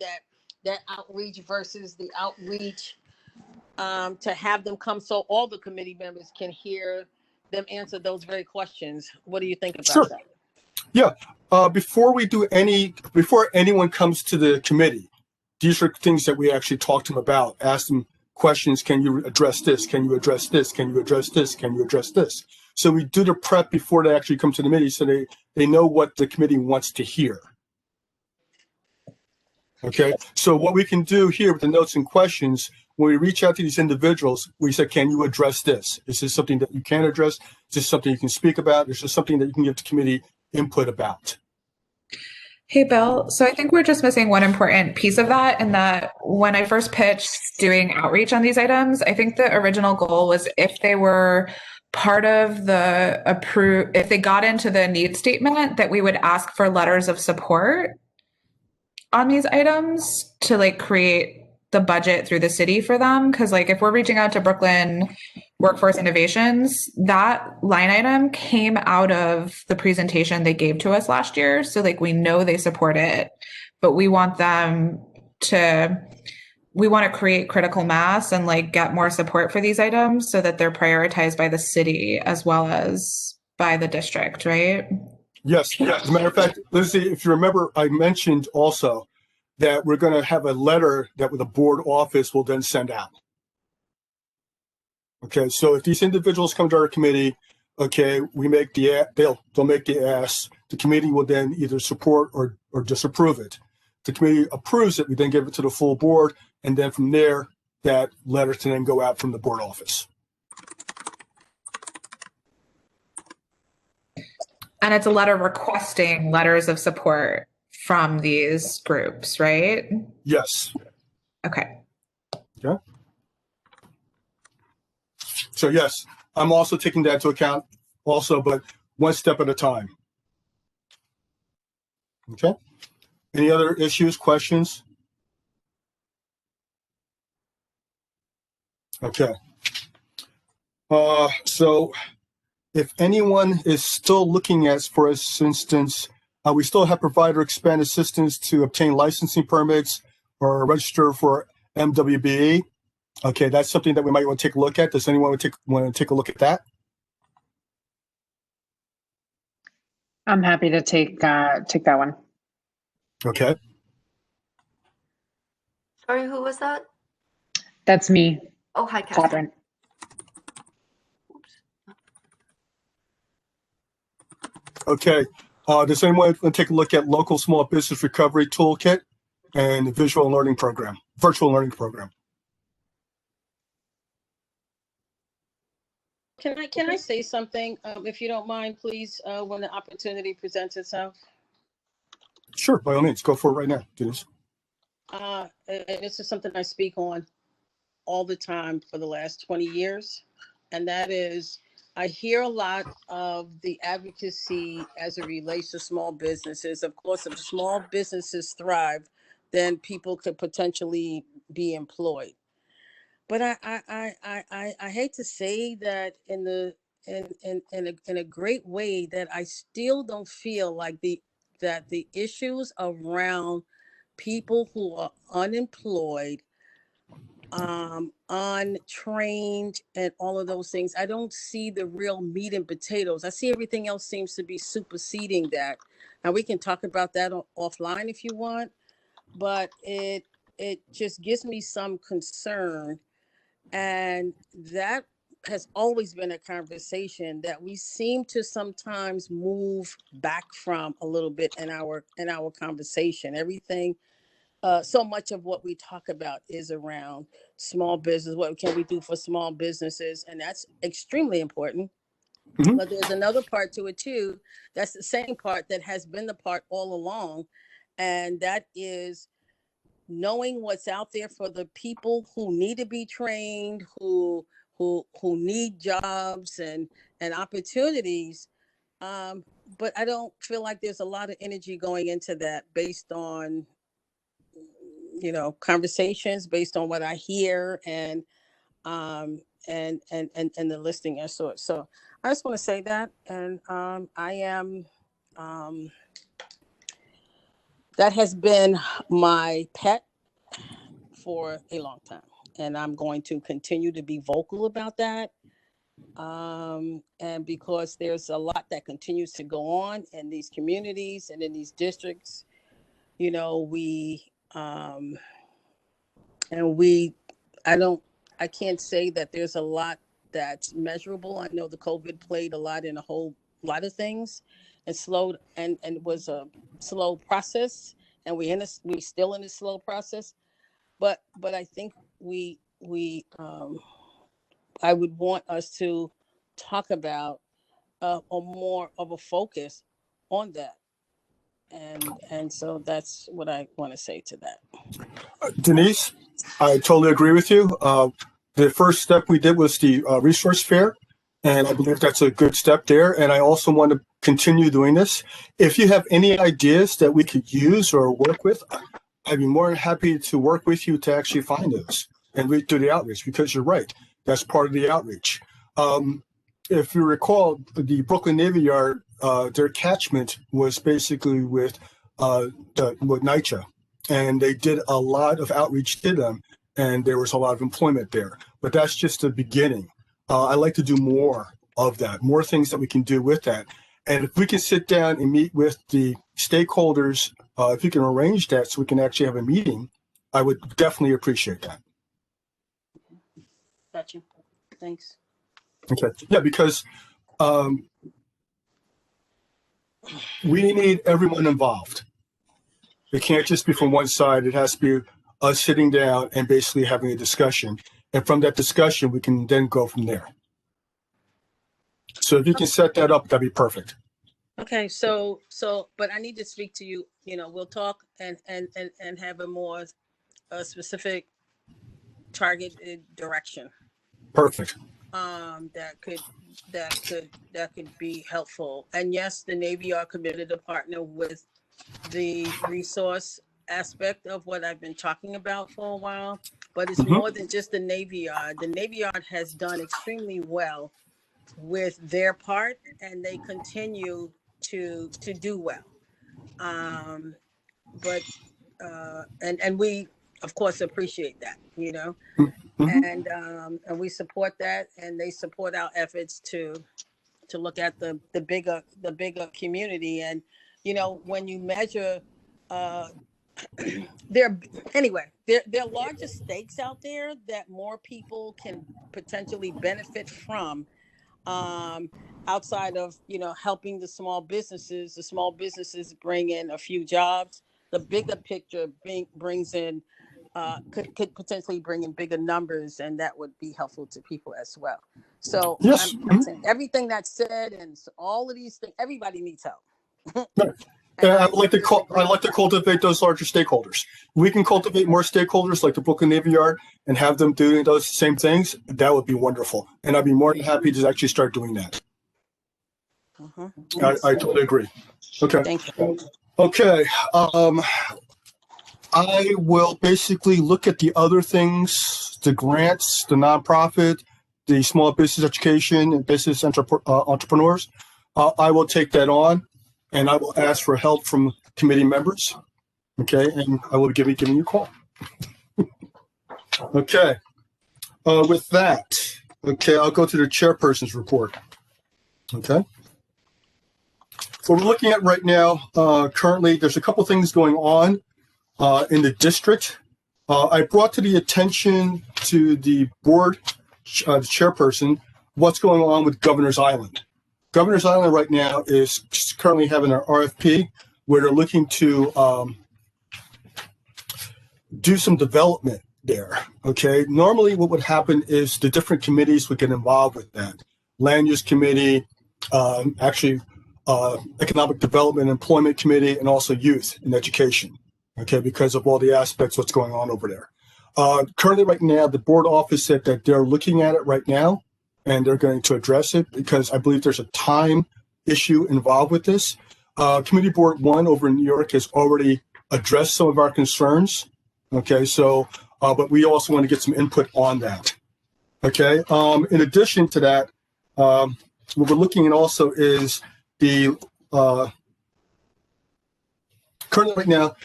that outreach versus the outreach to have them come so all the committee members can hear them answer those very questions? What do you think about that? Yeah. Before anyone comes to the committee, these are things that we actually talk to them about. Ask them questions. Can you address this? Can you address this? Can you address this? Can you address this? So we do the prep before they actually come to the committee, so they know what the committee wants to hear. Okay. So what we can do here with the notes and questions, when we reach out to these individuals, we say, can you address this? Is this something that you can address? Is this something you can speak about? Is this something that you can give the committee input about? Hey, Bill. So I think we're just missing one important piece of that, in that when I first pitched doing outreach on these items, I think the original goal was if they were part of the if they got into the needs statement, that we would ask for letters of support. on these items to like create the budget through the city for them. Cause like if we're reaching out to Brooklyn Workforce Innovations, that line item came out of the presentation they gave to us last year. So like we know they support it, but we want to create critical mass and like get more support for these items so that they're prioritized by the city as well as by the district, right? Yes. As a matter of fact, Lizzie, if you remember, I mentioned also that we're going to have a letter that the board office will then send out. Okay, so if these individuals come to our committee, okay, we make they'll make the ask. The committee will then either support or disapprove it. The committee approves it, we then give it to the full board, and then from there, that letter can then go out from the board office. And it's a letter requesting letters of support from these groups, right? Yes. Okay. Yeah. So yes, I'm also taking that into account also, but one step at a time. Okay. Any other issues, questions? Okay. So if anyone is still looking at, for instance, we still have provider expand assistance to obtain licensing permits or register for MWBE. Okay, that's something that we might want to take a look at. Does anyone want to take a look at that? I'm happy to take that one. Okay. Sorry, who was that? That's me, Oh, hi, Catherine. Catherine. Okay. Does anyone want to take a look at local small business recovery toolkit and the virtual learning program? Can I say something, if you don't mind, please, when the opportunity presents itself? Sure, by all means, go for it right now, Denise. And this is something I speak on all the time for the last 20 years, and that is, I hear a lot of the advocacy as it relates to small businesses. Of course, if small businesses thrive, then people could potentially be employed. But I hate to say that in a great way, that I still don't feel like that the issues around people who are unemployed, untrained, and all of those things, I don't see the real meat and potatoes. I see everything else seems to be superseding that. Now we can talk about that offline if you want, but it just gives me some concern. And that has always been a conversation that we seem to sometimes move back from a little bit in our conversation. Everything, so much of what we talk about is around small business. What can we do for small businesses? And that's extremely important. Mm-hmm. But there's another part to it too. That's the same part that has been the part all along. And that is knowing what's out there for the people who need to be trained, who need jobs and opportunities. But I don't feel like there's a lot of energy going into that based on, conversations, based on what I hear and the listing and so. So I just want to say that, and I am. That has been my pet for a long time, and I'm going to continue to be vocal about that. And because there's a lot that continues to go on in these communities and in these districts, I can't say that there's a lot that's measurable. I know the COVID played a lot in a whole lot of things, and slowed and was a slow process, and we still in a slow process. But I think I would want us to talk about a more of a focus on that, and so that's what I want to say to that. Denise, I totally agree with you. The first step we did was the resource fair, and I believe that's a good step there. And I also want to continue doing this. If you have any ideas that we could use or work with, I'd be more than happy to work with you to actually find those and do the outreach, because you're right. That's part of the outreach. If you recall, the Brooklyn Navy Yard, their catchment was basically with NYCHA, and they did a lot of outreach to them, and there was a lot of employment there. But that's just the beginning. I'd like to do more of that, more things that we can do with that. And if we can sit down and meet with the stakeholders, if you can arrange that so we can actually have a meeting, I would definitely appreciate that. Gotcha. Thanks. Okay. Yeah, because we need everyone involved. It can't just be from one side. It has to be us sitting down and basically having a discussion. And from that discussion, we can then go from there. So if you can set that up, that'd be perfect. Okay, but I need to speak to you. You know, we'll talk and have a more specific targeted direction. Perfect. That could be helpful. And yes, the Navy are committed to partner with the resource aspect of what I've been talking about for a while. But it's more than just the Navy Yard. The Navy Yard has done extremely well with their part, and they continue to do well. But we of course appreciate that, you know, and we support that, and they support our efforts to look at the bigger community. And you know, when you measure there are larger stakes out there that more people can potentially benefit from, outside of, you know, helping the small businesses. The small businesses bring in a few jobs. The bigger picture brings in could potentially bring in bigger numbers, and that would be helpful to people as well. So yes, I'm saying everything that's said, and all of these things, everybody needs help. I like to cultivate those larger stakeholders. We can cultivate more stakeholders like the Brooklyn Navy Yard and have them doing those same things. That would be wonderful, and I'd be more than happy to actually start doing that. I totally agree. Okay. Thank you. Okay. I will basically look at the other things, the grants, the nonprofit, the small business education, and business entrepreneurs. I will take that on, and I will ask for help from committee members. Okay, and I will be giving you a call. Okay. With that, okay, I'll go to the chairperson's report. Okay. What we're looking at right now, currently, there's a couple things going on in the district. I brought to the attention to the board, the chairperson, what's going on with Governor's Island. Governor's Island right now is currently having an RFP where they're looking to do some development there. Okay. Normally what would happen is the different committees would get involved with that. Land use committee, economic development, employment committee, and also youth and education. Okay. Because of all the aspects, what's going on over there. Currently right now, the board office said that they're looking at it right now, and they're going to address it because I believe there's a time issue involved with this. Committee Board 1 over in New York has already addressed some of our concerns. Okay, so, but we also want to get some input on that. Okay, in addition to that, what we're looking at also is the, currently right now,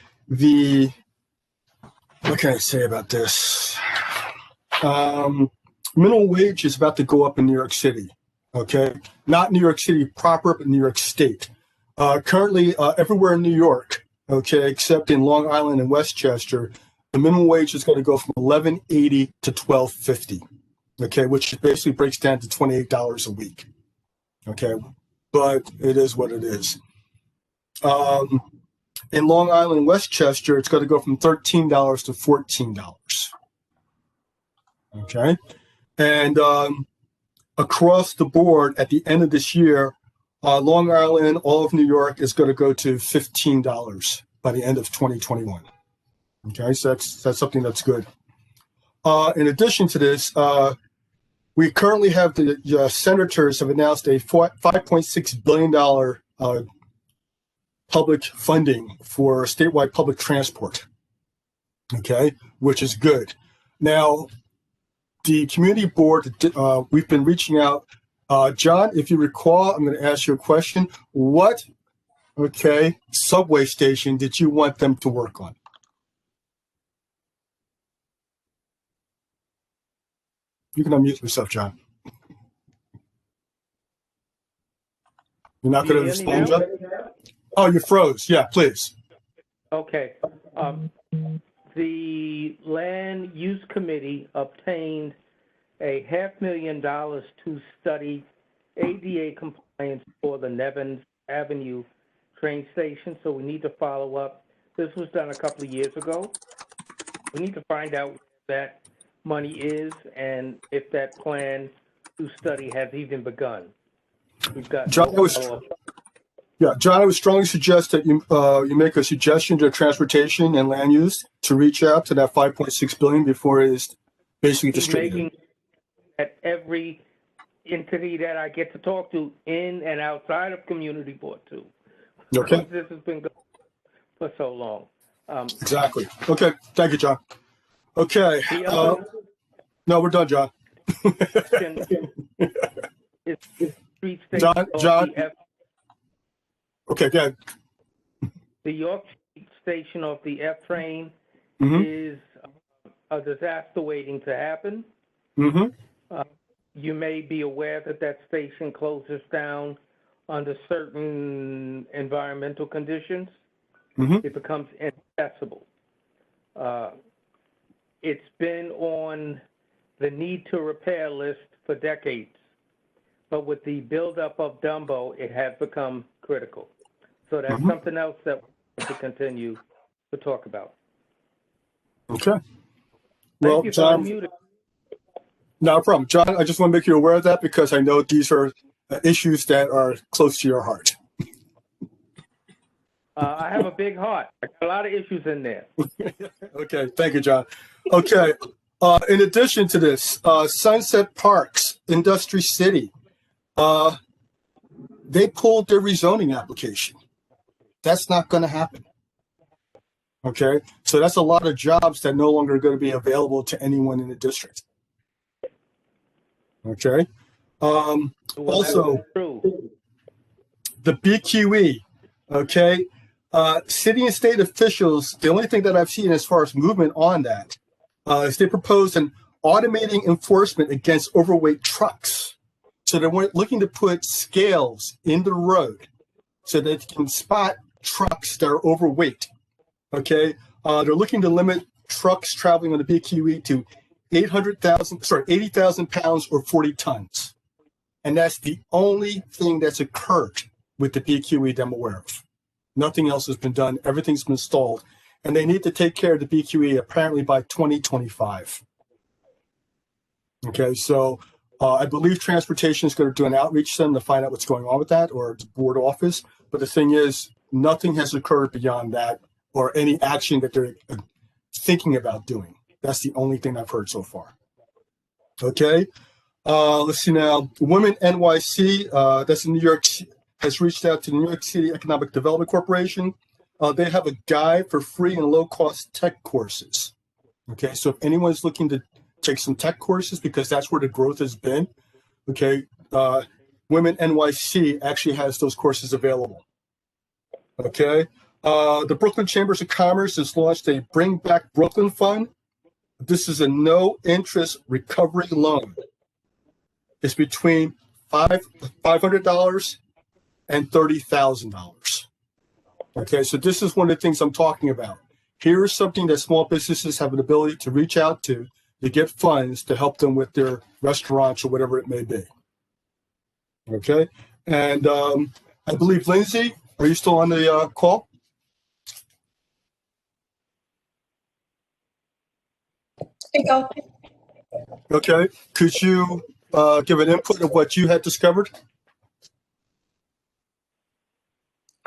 what can I say about this? Minimum wage is about to go up in New York City, okay? Not New York City proper, but New York State. Currently, everywhere in New York, okay, except in Long Island and Westchester, the minimum wage is going to go from $11.80 to $12.50, okay, which basically breaks down to $28 a week, okay? But it is what it is. In Long Island and Westchester, it's going to go from $13 to $14, okay? And across the board, at the end of this year, Long Island, all of New York is going to go to $15 by the end of 2021. Okay, so that's something that's good. In addition to this, we currently have the senators have announced a $5.6 billion public funding for statewide public transport. Okay, which is good. Now, the community board, we've been reaching out. John, if you recall, I'm going to ask you a question. What, subway station did you want them to work on? You can unmute yourself, John. You're not going to respond, John? Oh, you froze. Yeah, please. Okay. The Land Use Committee obtained a $500,000 to study ADA compliance for the Nevins Avenue train station, so we need to follow up. This was done a couple of years ago. We need to find out where that money is and if that plan to study has even begun. We've got John, John, I would strongly suggest that you make a suggestion to transportation and land use to reach out to that $5.6 billion before it is basically distributed. Making at every entity that I get to talk to in and outside of community board too. Okay. Because this has been going for so long. Exactly. Okay. Thank you, John. Okay. No, we're done, John. John. Okay, go ahead. The York station of the F train is a disaster waiting to happen. You may be aware that that station closes down under certain environmental conditions. It becomes inaccessible. It's been on the need to repair list for decades, but with the buildup of Dumbo, it has become critical. So that's something else that we have to continue to talk about. Okay. Well, John, no problem. John, I just want to make you aware of that because I know these are issues that are close to your heart. I have a big heart. I got a lot of issues in there. Okay. Thank you, John. Okay. In addition to this, Sunset Parks, Industry City, they pulled their rezoning application. That's not going to happen. Okay. So that's a lot of jobs that no longer are going to be available to anyone in the district. Okay. Also, the BQE, okay. City and state officials, the only thing that I've seen as far as movement on that is they proposed an automating enforcement against overweight trucks. So they're looking to put scales in the road so that they can spot trucks that are overweight. Okay. They're looking to limit trucks traveling on the BQE to 80,000 pounds or 40 tons. And that's the only thing that's occurred with the BQE that I'm aware of. Nothing else has been done. Everything's been stalled. And they need to take care of the BQE apparently by 2025. Okay, so I believe transportation is going to do an outreach to them to find out what's going on with that, or the board office. But the thing is, nothing has occurred beyond that or any action that they're thinking about doing. That's the only thing I've heard so far. Okay, let's see now. Women NYC, that's in New York, has reached out to the New York City Economic Development Corporation. They have a guide for free and low-cost tech courses. Okay, so if anyone's looking to take some tech courses, because that's where the growth has been, okay, Women NYC actually has those courses available. Okay, the Brooklyn Chambers of Commerce has launched a Bring Back Brooklyn Fund. This is a no-interest recovery loan. It's between $500 and $30,000. Okay, so this is one of the things I'm talking about. Here is something that small businesses have an ability to reach out to get funds to help them with their restaurants or whatever it may be. Okay, and I believe, Lindsay, are you still on the call? Okay, could you give an input of what you had discovered?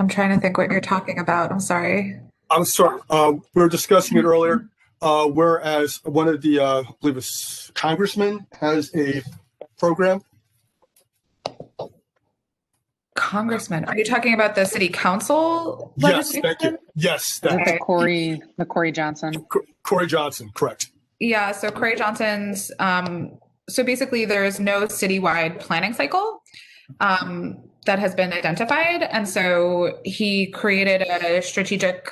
I'm trying to think what you're talking about. I'm sorry. I'm sorry. We were discussing it earlier. Whereas one of the, I believe it's congressman has a program. Congressman, are you talking about the city council? Yes, thank you. Yes, Is it that the Corey Johnson? Corey Johnson, correct. Yeah, so Corey Johnson's, so basically there's no citywide planning cycle that has been identified. And so he created a strategic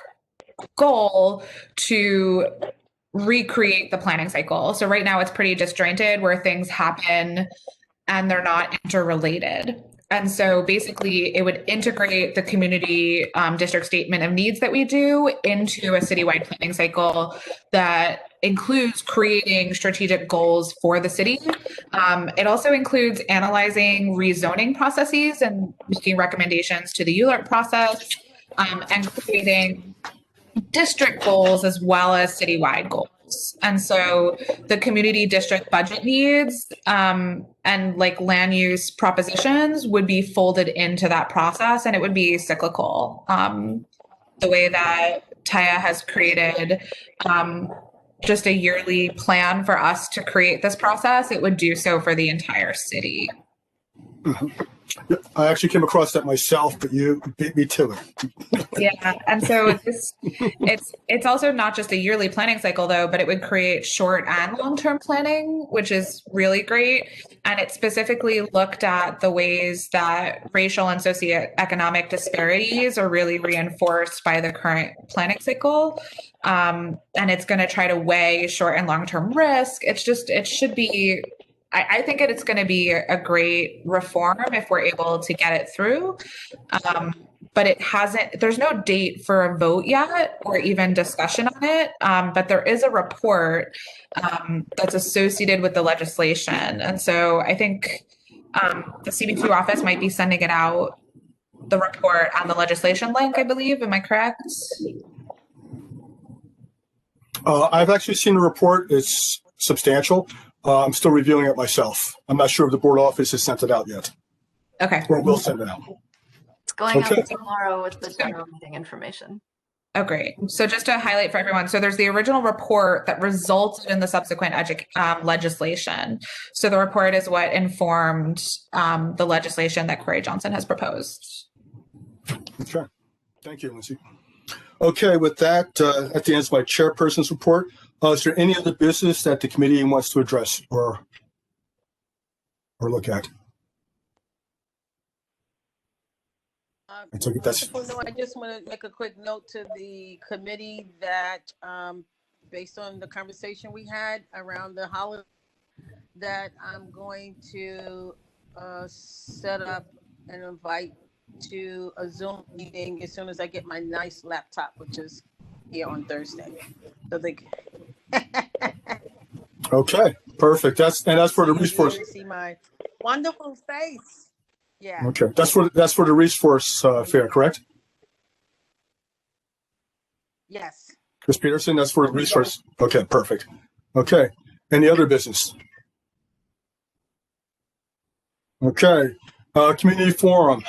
goal to recreate the planning cycle. So right now it's pretty disjointed where things happen and they're not interrelated. And so basically, it would integrate the community district statement of needs that we do into a citywide planning cycle that includes creating strategic goals for the city. It also includes analyzing rezoning processes and making recommendations to the ULURP process and creating district goals as well as citywide goals. And so the community district budget needs and like land use propositions would be folded into that process, and it would be cyclical. The way that Taya has created just a yearly plan for us to create this process, it would do so for the entire city. Mm-hmm. I actually came across that myself, but you beat me to it. Yeah, and so it's also not just a yearly planning cycle though, but it would create short and long-term planning, which is really great. And it specifically looked at the ways that racial and socioeconomic disparities are really reinforced by the current planning cycle. And it's going to try to weigh short and long-term risk. It should be. I think it's going to be a great reform if we're able to get it through. But there's no date for a vote yet or even discussion on it. But there is a report that's associated with the legislation. And so I think the CB2 office might be sending it out, the report on the legislation link, I believe. Am I correct? I've actually seen the report. It's substantial. I'm still reviewing it myself. I'm not sure if the board office has sent it out yet. Okay. Or will send it out. It's going out tomorrow with the general meeting information. Oh, great. So just to highlight for everyone, so there's the original report that resulted in the subsequent legislation. So the report is what informed the legislation that Corey Johnson has proposed. Okay. Thank you, Lindsay. Okay, with that, at the end is my chairperson's report. Is there any other business that the committee wants to address or look at? I just want to make a quick note to the committee that based on the conversation we had around the holiday, that I'm going to set up and invite to a Zoom meeting as soon as I get my nice laptop, which is here on Thursday. So they Okay, perfect. That's for the resource. See my wonderful face. Yeah. Okay, that's for the resource fair, correct? Yes. Chris Peterson, that's for the resource. Okay, perfect. Okay, any other business? Okay, community forum.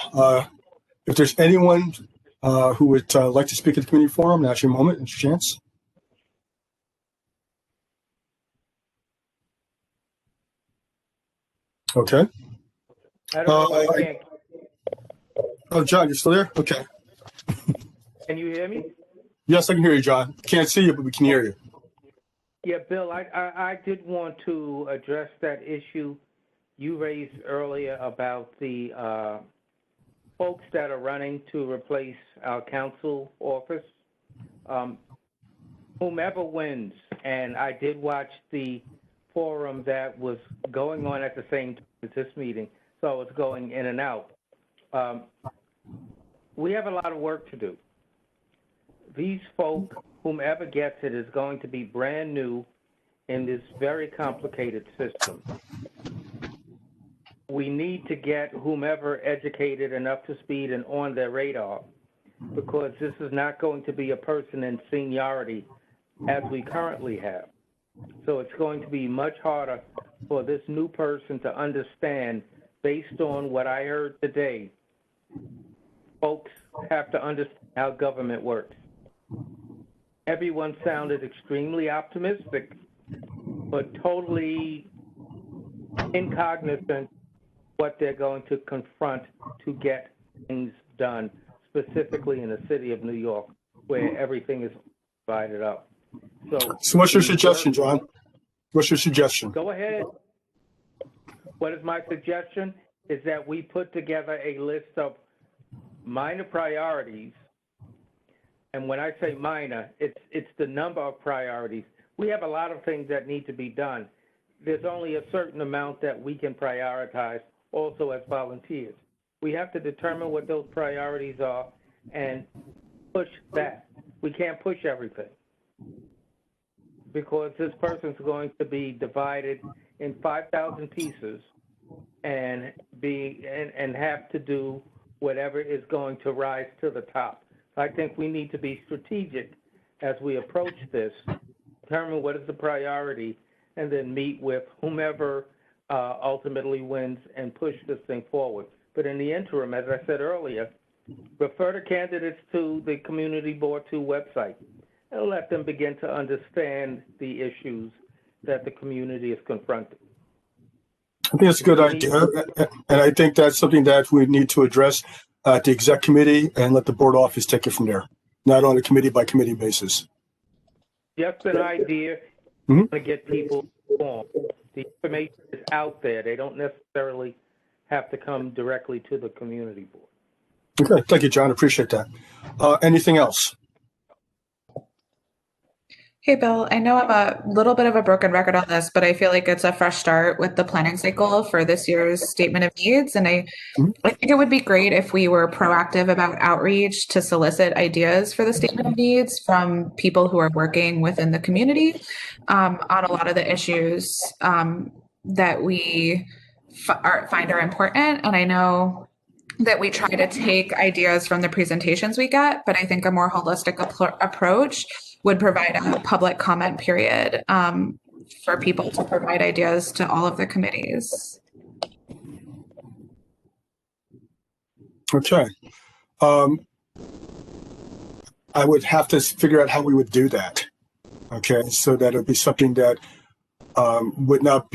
If there's anyone who would like to speak at the community forum, now's your moment, it's your chance. Okay. I don't know if I can't. Oh, John, you're still there? Okay. Can you hear me? Yes, I can hear you, John. Can't see you, but we can hear you. Yeah, Bill, I did want to address that issue you raised earlier about the folks that are running to replace our council office. Whomever wins, and I did watch the forum that was going on at the same time as this meeting, so it's going in and out. We have a lot of work to do. These folk, whomever gets it, is going to be brand new in this very complicated system. We need to get whomever educated and up to speed and on their radar, because this is not going to be a person in seniority as we currently have. So it's going to be much harder for this new person to understand. Based on what I heard today, folks have to understand how government works. Everyone sounded extremely optimistic, but totally incognizant what they're going to confront to get things done, specifically in the city of New York. where everything is divided up. So what's your suggestion, John? What's your suggestion? Go ahead. What is my suggestion? Is that we put together a list of minor priorities. And when I say minor, it's the number of priorities. We have a lot of things that need to be done. There's only a certain amount that we can prioritize also as volunteers. We have to determine what those priorities are and push that. We can't push everything because this person's going to be divided in 5,000 pieces and have to do whatever is going to rise to the top. I think we need to be strategic as we approach this, determine what is the priority, and then meet with whomever ultimately wins and push this thing forward. But in the interim, as I said earlier, refer the candidates to the Community Board 2 website and let them begin to understand the issues that the community is confronting. I think that's a good idea, and I think that's something that we need to address at the exec committee and let the board office take it from there, not on a committee by committee basis. Just an idea to get people informed. The information is out there. They don't necessarily have to come directly to the community board. Okay, thank you, John. Appreciate that. Anything else? Hey, Bill, I know I'm a little bit of a broken record on this, but I feel like it's a fresh start with the planning cycle for this year's statement of needs. And I think it would be great if we were proactive about outreach to solicit ideas for the statement of needs from people who are working within the community on a lot of the issues that we find are important. And I know that we try to take ideas from the presentations we get, but I think a more holistic approach would provide a public comment period for people to provide ideas to all of the committees. Okay. I would have to figure out how we would do that. Okay, so that it would be something that would not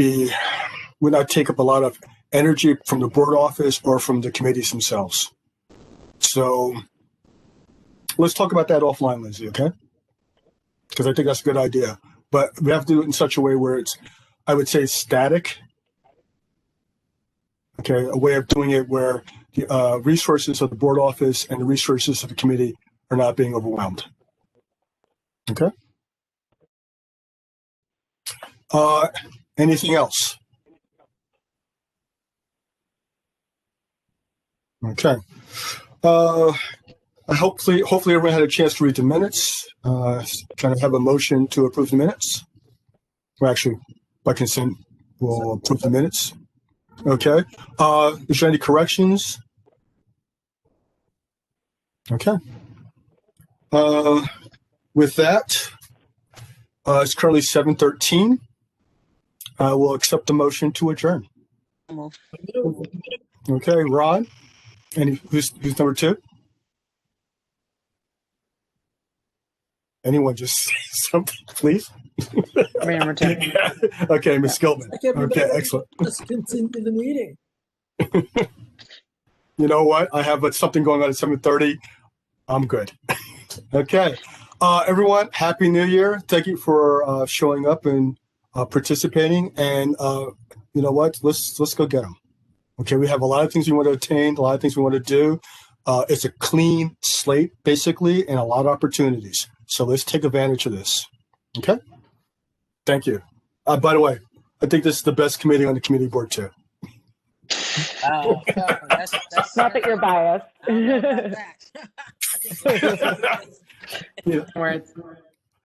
take up a lot of energy from the board office or from the committees themselves. So let's talk about that offline, Lindsay, okay? Because I think that's a good idea. But we have to do it in such a way where it's, I would say, static. Okay, a way of doing it where the resources of the board office and the resources of the committee are not being overwhelmed. Okay? Anything else? Okay. Hopefully everyone had a chance to read the minutes. Can I have a motion to approve the minutes? Well, actually, by consent, we'll approve the minutes. Okay. Is there any corrections? Okay. With that, it's currently 7:13. We'll accept the motion to adjourn. Okay, Ron. Who's number 2? Anyone just say something, please? Number 2. Okay, Ms. Gilman. Okay, excellent. Let's continue the meeting. You know what? I have something going on at 7:30. I'm good. Okay. Everyone, Happy New Year. Thank you for showing up and participating. And you know what? Let's go get them. Okay, we have a lot of things we want to attain, a lot of things we want to do. It's a clean slate, basically, and a lot of opportunities. So let's take advantage of this. Okay? Thank you. By the way, I think this is the best committee on the committee board, too. That's Not that you're biased. I don't know about that. Yeah. Words.